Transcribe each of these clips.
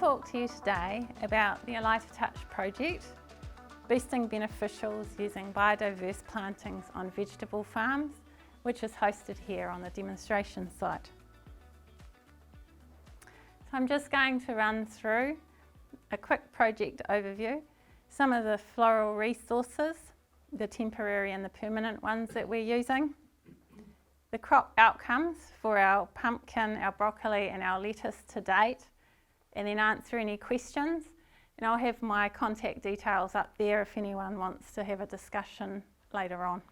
talk to you today about the Olivia Touch project, boosting beneficials using biodiverse plantings on vegetable farms, which is hosted here on the demonstration site. So I'm just going to run through a quick project overview, some of the floral resources, the temporary and the permanent ones that we're using, the crop outcomes for our pumpkin, our broccoli and our lettuce to date, and then answer any questions. And I'll have my contact details up there if anyone wants to have a discussion later on.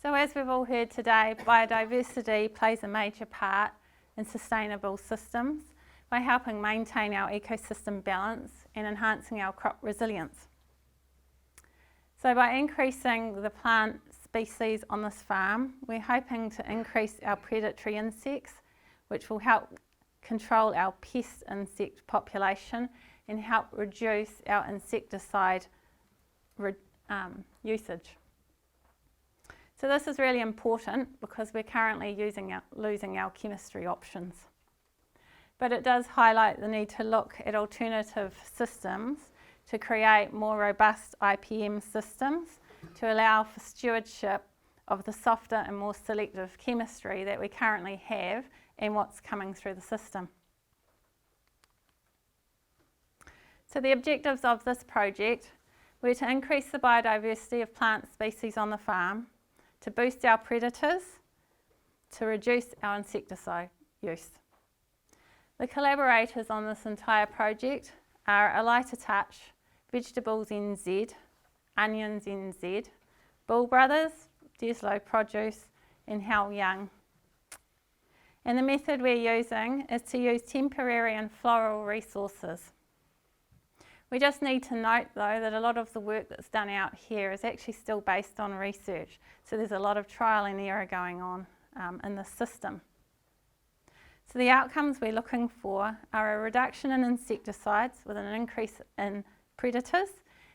So as we've all heard today, biodiversity plays a major part in sustainable systems by helping maintain our ecosystem balance and enhancing our crop resilience. So by increasing the plant species on this farm, we're hoping to increase our predatory insects, which will help control our pest insect population and help reduce our insecticide usage. So this is really important because we're currently losing our chemistry options. But it does highlight the need to look at alternative systems to create more robust IPM systems to allow for stewardship of the softer and more selective chemistry that we currently have and what's coming through the system. So the objectives of this project were to increase the biodiversity of plant species on the farm, to boost our predators, to reduce our insecticide use. The collaborators on this entire project are Olivia Touch, Vegetables NZ, Onions NZ, Bull Brothers, Deslow Produce and How Young. And the method we're using is to use temporary and floral resources. We just need to note though that a lot of the work that's done out here is actually still based on research, so there's a lot of trial and error going on in the system. So the outcomes we're looking for are a reduction in insecticides with an increase in predators,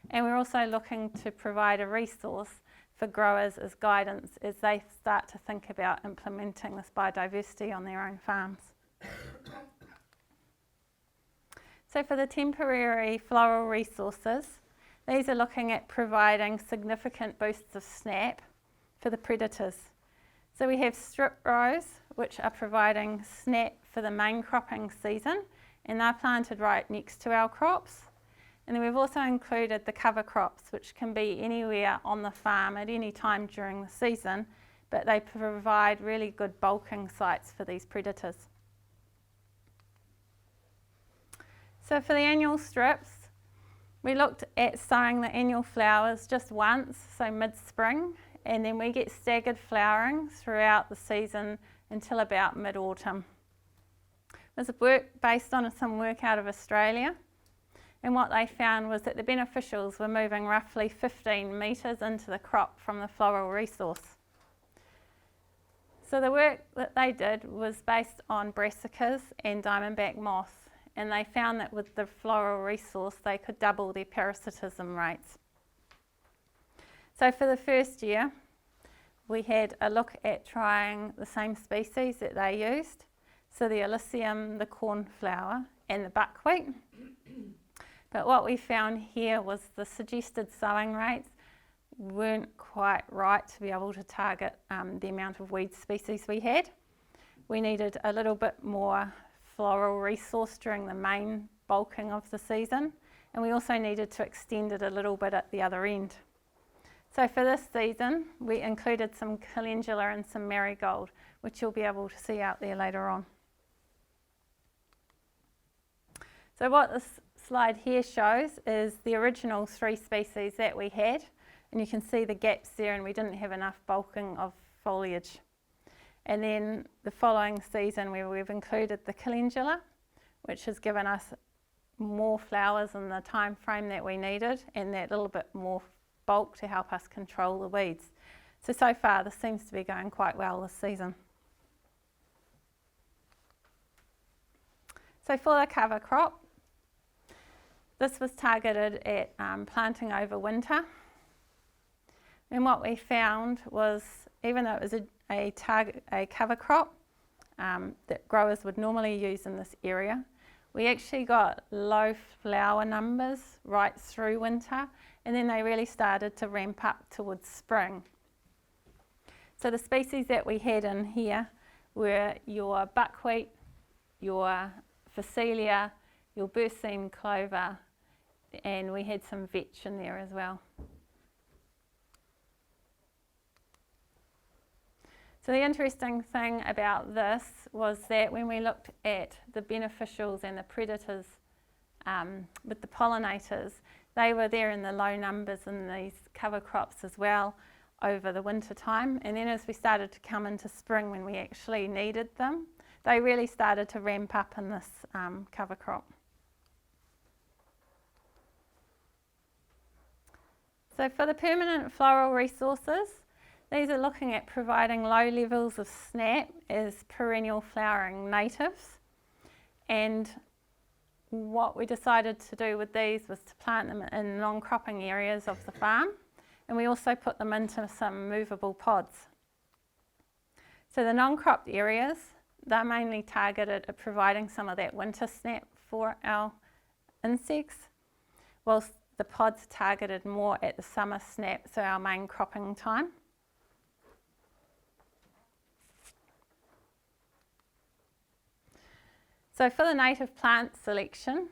and we're also looking to provide a resource for growers as guidance as they start to think about implementing this biodiversity on their own farms. So for the temporary floral resources, these are looking at providing significant boosts of snap for the predators. So we have strip rows, which are providing snap for the main cropping season, and they're planted right next to our crops. And then we've also included the cover crops, which can be anywhere on the farm at any time during the season, but they provide really good bulking sites for these predators. So for the annual strips, we looked at sowing the annual flowers just once, so mid-spring, and then we get staggered flowering throughout the season until about mid-autumn. There's a work based on some work out of Australia, and what they found was that the beneficials were moving roughly 15 metres into the crop from the floral resource. So the work that they did was based on brassicas and diamondback moss, and they found that with the floral resource they could double their parasitism rates. So for the first year we had a look at trying the same species that they used, so the Alyssum, the cornflower and the buckwheat. But what we found here was the suggested sowing rates weren't quite right to be able to target the amount of weed species we had. We needed a little bit more floral resource during the main bulking of the season, and we also needed to extend it a little bit at the other end. So for this season we included some calendula and some marigold, which you'll be able to see out there later on. So what this slide here shows is the original 3 species that we had, and you can see the gaps there, and we didn't have enough bulking of foliage. And then the following season we've included the calendula, which has given us more flowers in the time frame that we needed and that little bit more bulk to help us control the weeds. So far this seems to be going quite well this season. So for the cover crop, this was targeted at planting over winter, and what we found was, even though it was a cover crop, that growers would normally use in this area. We actually got low flower numbers right through winter, and then they really started to ramp up towards spring. So the species that we had in here were your buckwheat, your phacelia, your berseem clover, and we had some vetch in there as well. So the interesting thing about this was that when we looked at the beneficials and the predators with the pollinators, they were there in the low numbers in these cover crops as well over the winter time, and then as we started to come into spring when we actually needed them, they really started to ramp up in this cover crop. So for the permanent floral resources, these are looking at providing low levels of snap as perennial flowering natives, and what we decided to do with these was to plant them in non-cropping areas of the farm, and we also put them into some movable pods. So the non-cropped areas, they're mainly targeted at providing some of that winter snap for our insects, whilst the pods targeted more at the summer snap, so our main cropping time. So for the native plant selection,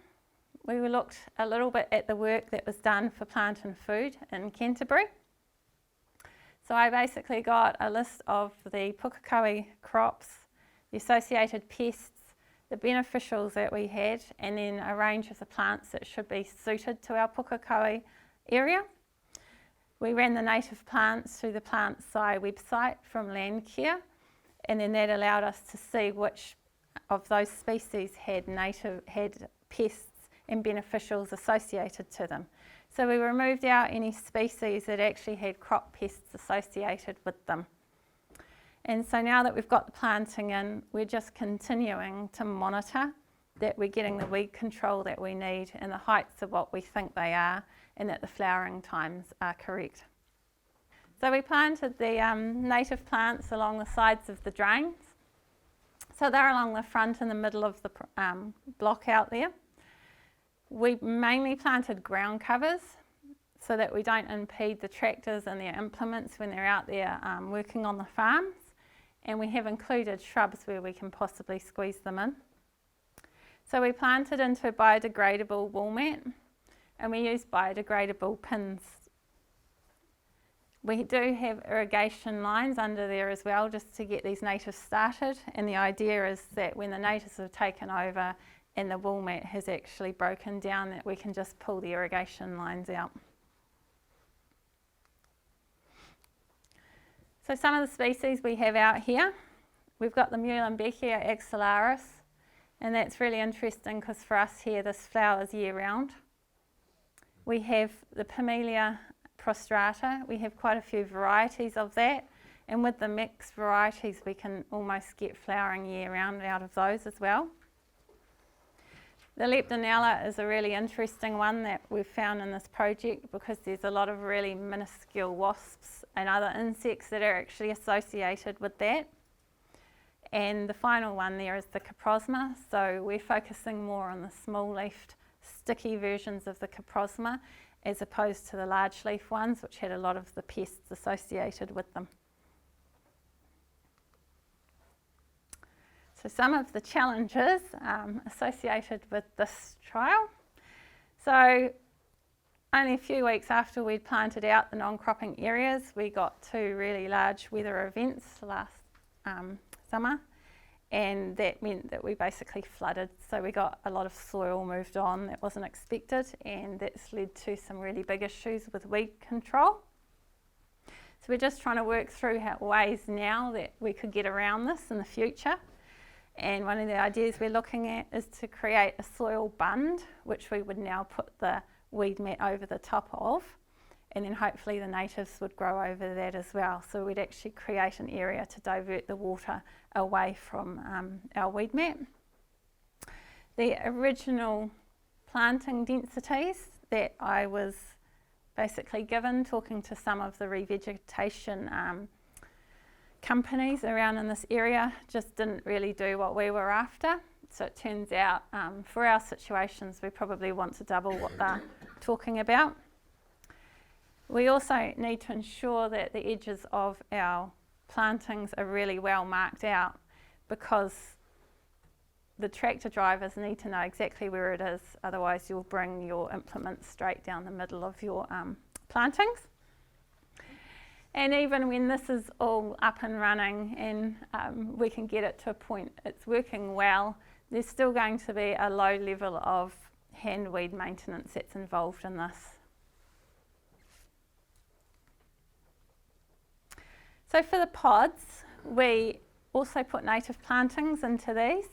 we looked a little bit at the work that was done for Plant and Food in Canterbury. So I basically got a list of the Pukekohe crops, the associated pests, the beneficials that we had, and then a range of the plants that should be suited to our Pukekohe area. We ran the native plants through the Plant Sci website from Landcare, and then that allowed us to see which of those species had pests and beneficials associated to them. So we removed out any species that actually had crop pests associated with them. And so now that we've got the planting in, we're just continuing to monitor that we're getting the weed control that we need and the heights of what we think they are, and that the flowering times are correct. So we planted the native plants along the sides of the drains. So they're along the front and the middle of the block out there. We mainly planted ground covers so that we don't impede the tractors and their implements when they're out there working on the farms, and we have included shrubs where we can possibly squeeze them in. So we planted into a biodegradable wool mat, and we use biodegradable pins. We do have irrigation lines under there as well, just to get these natives started, and the idea is that when the natives have taken over and the wool mat has actually broken down, that we can just pull the irrigation lines out. So some of the species we have out here, we've got the Muehlenbeckia axillaris, and that's really interesting because for us here this flowers year round. We have the Pamelia prostrata, we have quite a few varieties of that, and with the mixed varieties we can almost get flowering year round out of those as well. The Leptonella is a really interesting one that we've found in this project because there's a lot of really minuscule wasps and other insects that are actually associated with that. And the final one there is the Coprosma, so we're focusing more on the small-leafed sticky versions of the Coprosma as opposed to the large-leaf ones which had a lot of the pests associated with them. So some of the challenges associated with this trial. So only a few weeks after we'd planted out the non-cropping areas, we got two really large weather events last summer, and that meant that we basically flooded. So we got a lot of soil moved on that wasn't expected, and that's led to some really big issues with weed control. So we're just trying to work through ways now that we could get around this in the future. And one of the ideas we're looking at is to create a soil bund, which we would now put the weed mat over the top of, and then hopefully the natives would grow over that as well. So we'd actually create an area to divert the water away from our weed mat. The original planting densities that I was basically given talking to some of the revegetation companies around in this area just didn't really do what we were after. So it turns out for our situations we probably want to double what they're talking about. We also need to ensure that the edges of our plantings are really well marked out, because the tractor drivers need to know exactly where it is, otherwise you'll bring your implements straight down the middle of your plantings. And even when this is all up and running and we can get it to a point it's working well, there's still going to be a low level of hand weed maintenance that's involved in this. So for the pods, we also put native plantings into these.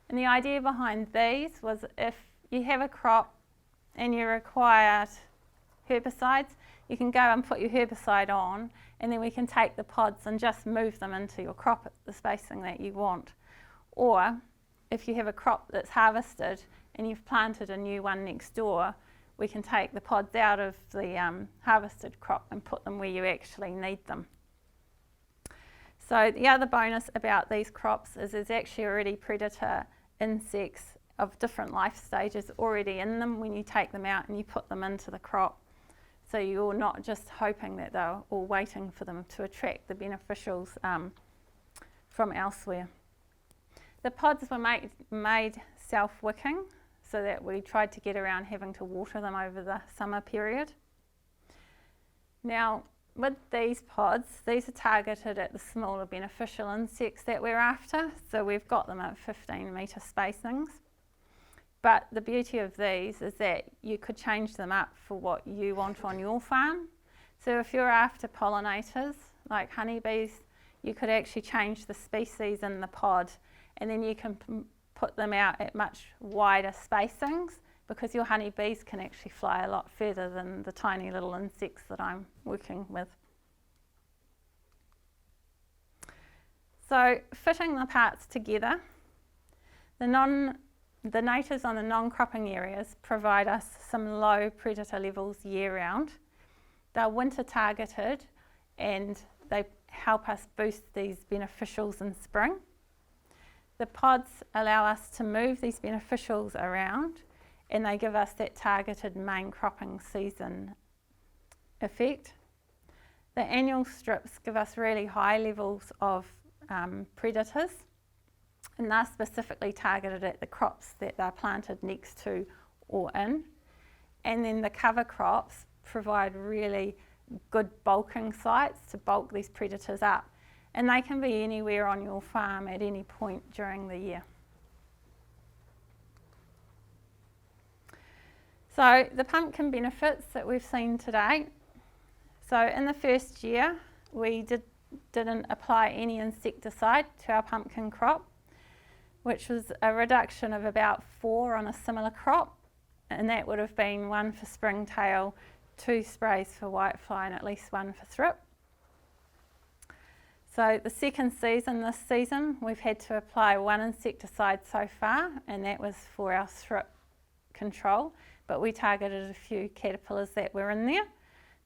And the idea behind these was if you have a crop and you require herbicides, you can go and put your herbicide on, and then we can take the pods and just move them into your crop at the spacing that you want. Or if you have a crop that's harvested and you've planted a new one next door, we can take the pods out of the harvested crop and put them where you actually need them. So the other bonus about these crops is there's actually already predator insects of different life stages already in them when you take them out and you put them into the crop. So you're not just hoping that they're all waiting for them to attract the beneficials from elsewhere. The pods were made self-wicking, so that we tried to get around having to water them over the summer period. Now, with these pods, these are targeted at the smaller beneficial insects that we're after, so we've got them at 15-metre spacings. But the beauty of these is that you could change them up for what you want on your farm. So if you're after pollinators, like honeybees, you could actually change the species in the pod, and then you can put them out at much wider spacings, because your honeybees can actually fly a lot further than the tiny little insects that I'm working with. So fitting the parts together, the natives on the non-cropping areas provide us some low predator levels year-round. They're winter targeted and they help us boost these beneficials in spring. The pods allow us to move these beneficials around, and they give us that targeted main cropping season effect. The annual strips give us really high levels of predators, and they're specifically targeted at the crops that they're planted next to or in. And then the cover crops provide really good bulking sites to bulk these predators up, and they can be anywhere on your farm at any point during the year. So the pumpkin benefits that we've seen today. So in the first year we didn't apply any insecticide to our pumpkin crop, which was a reduction of about 4 on a similar crop, and that would have been 1 for springtail, 2 sprays for whitefly, and at least 1 for thrip. So the second season, this season, we've had to apply 1 insecticide so far, and that was for our thrip control, but we targeted a few caterpillars that were in there.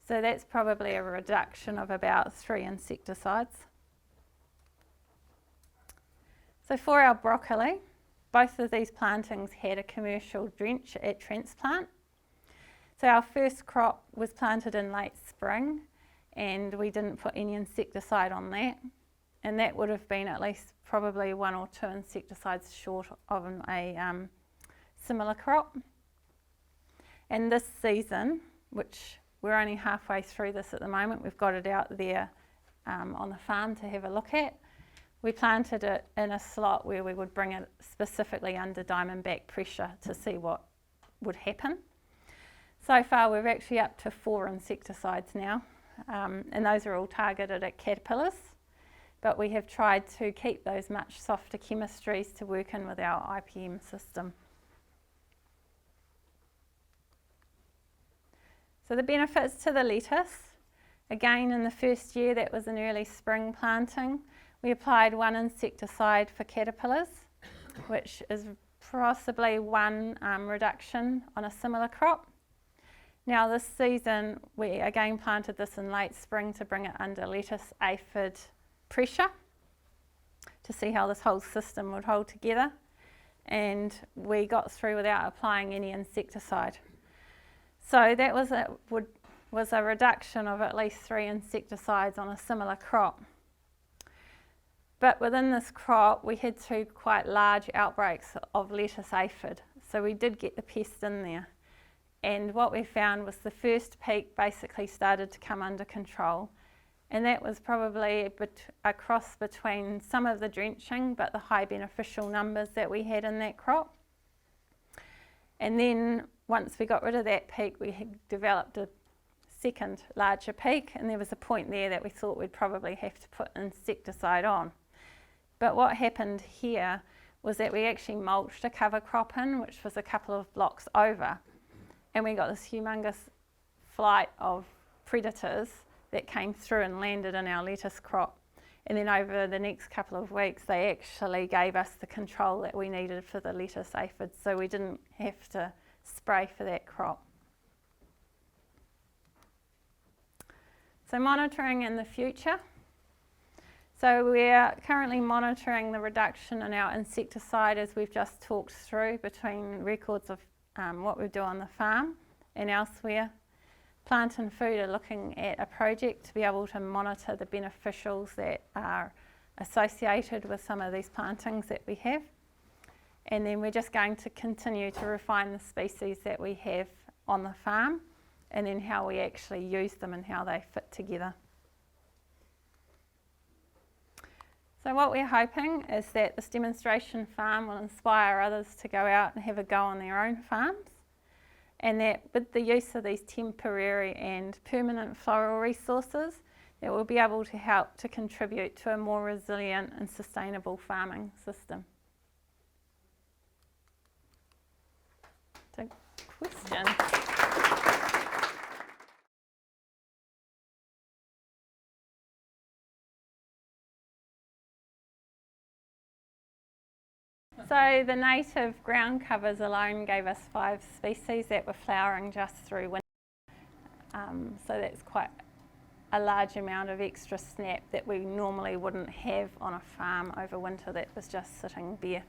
So that's probably a reduction of about 3 insecticides. So for our broccoli, both of these plantings had a commercial drench at transplant. So our first crop was planted in late spring, and we didn't put any insecticide on that, and that would have been at least probably 1 or 2 insecticides short of a similar crop. And this season, which we're only halfway through this at the moment, we've got it out there on the farm to have a look at. We planted it in a slot where we would bring it specifically under diamondback pressure to see what would happen. So far we're actually up to 4 insecticides now, and those are all targeted at caterpillars, but we have tried to keep those much softer chemistries to work in with our IPM system. So the benefits to the lettuce, again in the first year, that was an early spring planting, we applied 1 insecticide for caterpillars, which is possibly 1 reduction on a similar crop. Now this season we again planted this in late spring to bring it under lettuce aphid pressure to see how this whole system would hold together, and we got through without applying any insecticide. So that was a reduction of at least 3 insecticides on a similar crop. But within this crop we had 2 quite large outbreaks of lettuce aphid, so we did get the pest in there. And what we found was the first peak basically started to come under control, and that was probably a cross between some of the drenching but the high beneficial numbers that we had in that crop. And then once we got rid of that peak, we had developed a second larger peak, and there was a point there that we thought we'd probably have to put insecticide on. But what happened here was that we actually mulched a cover crop in, which was a couple of blocks over, and we got this humongous flight of predators that came through and landed in our lettuce crop. And then over the next couple of weeks they actually gave us the control that we needed for the lettuce aphids, so we didn't have to spray for that crop. So monitoring in the future. So we're currently monitoring the reduction in our insecticide, as we've just talked through, between records of what we do on the farm and elsewhere. Plant and Food are looking at a project to be able to monitor the beneficials that are associated with some of these plantings that we have. And then we're just going to continue to refine the species that we have on the farm, and then how we actually use them and how they fit together. So what we're hoping is that this demonstration farm will inspire others to go out and have a go on their own farms, and that with the use of these temporary and permanent floral resources, that we'll be able to help to contribute to a more resilient and sustainable farming system. So, questions? So the native ground covers alone gave us 5 species that were flowering just through winter. So that's quite a large amount of extra snap that we normally wouldn't have on a farm over winter that was just sitting bare.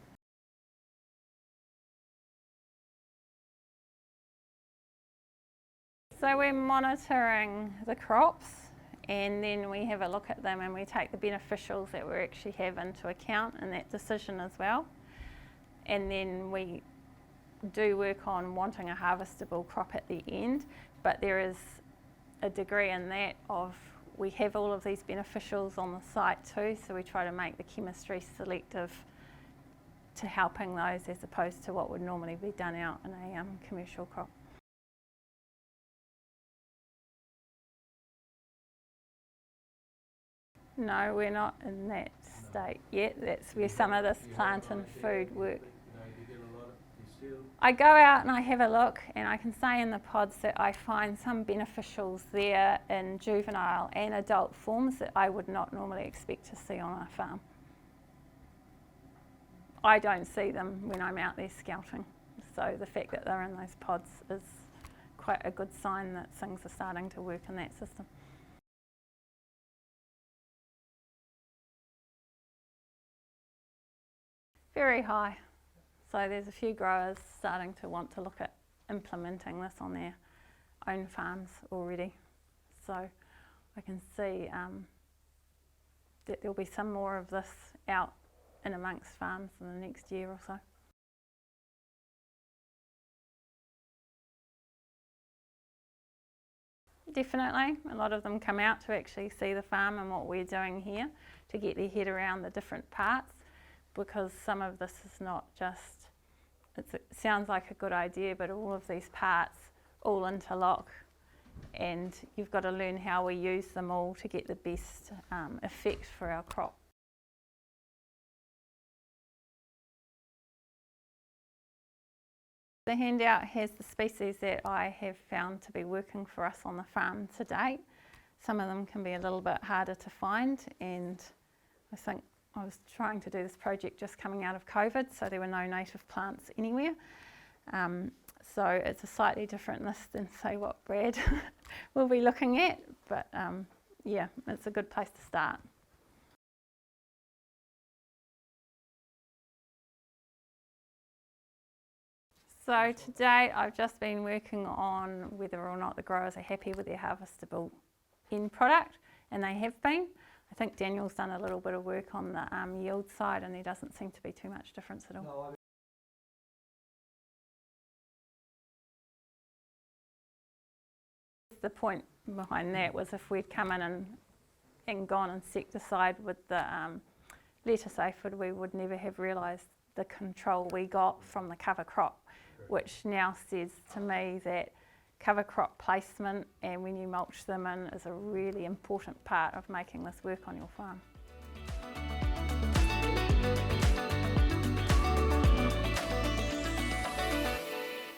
So we're monitoring the crops, and then we have a look at them and we take the beneficials that we actually have into account in that decision as well. And then we do work on wanting a harvestable crop at the end, but there is a degree in that of we have all of these beneficials on the site too, so we try to make the chemistry selective to helping those as opposed to what would normally be done out in a commercial crop. No, we're not in that state yet. That's where some of this plant and food work. I go out and I have a look, and I can say in the pods that I find some beneficials there in juvenile and adult forms that I would not normally expect to see on a farm. I don't see them when I'm out there scouting, so the fact that they're in those pods is quite a good sign that things are starting to work in that system. Very high. So there's a few growers starting to want to look at implementing this on their own farms already. So I can see that there'll be some more of this out in amongst farms in the next year or so. Definitely. A lot of them come out to actually see the farm and what we're doing here to get their head around the different parts, because some of this is not just, it sounds like a good idea, but all of these parts all interlock, and you've got to learn how we use them all to get the best effect for our crop. The handout has the species that I have found to be working for us on the farm to date. Some of them can be a little bit harder to find, and I think I was trying to do this project just coming out of COVID, so there were no native plants anywhere. So it's a slightly different list than, say, what Brad will be looking at, but yeah, it's a good place to start. So today I've just been working on whether or not the growers are happy with their harvestable end product, and they have been. I think Daniel's done a little bit of work on the yield side, and there doesn't seem to be too much difference at all. No, The point behind that was if we'd come in and gone insecticide with the lettuce aphid, we would never have realised the control we got from the cover crop, which now says to me that cover crop placement and when you mulch them in is a really important part of making this work on your farm.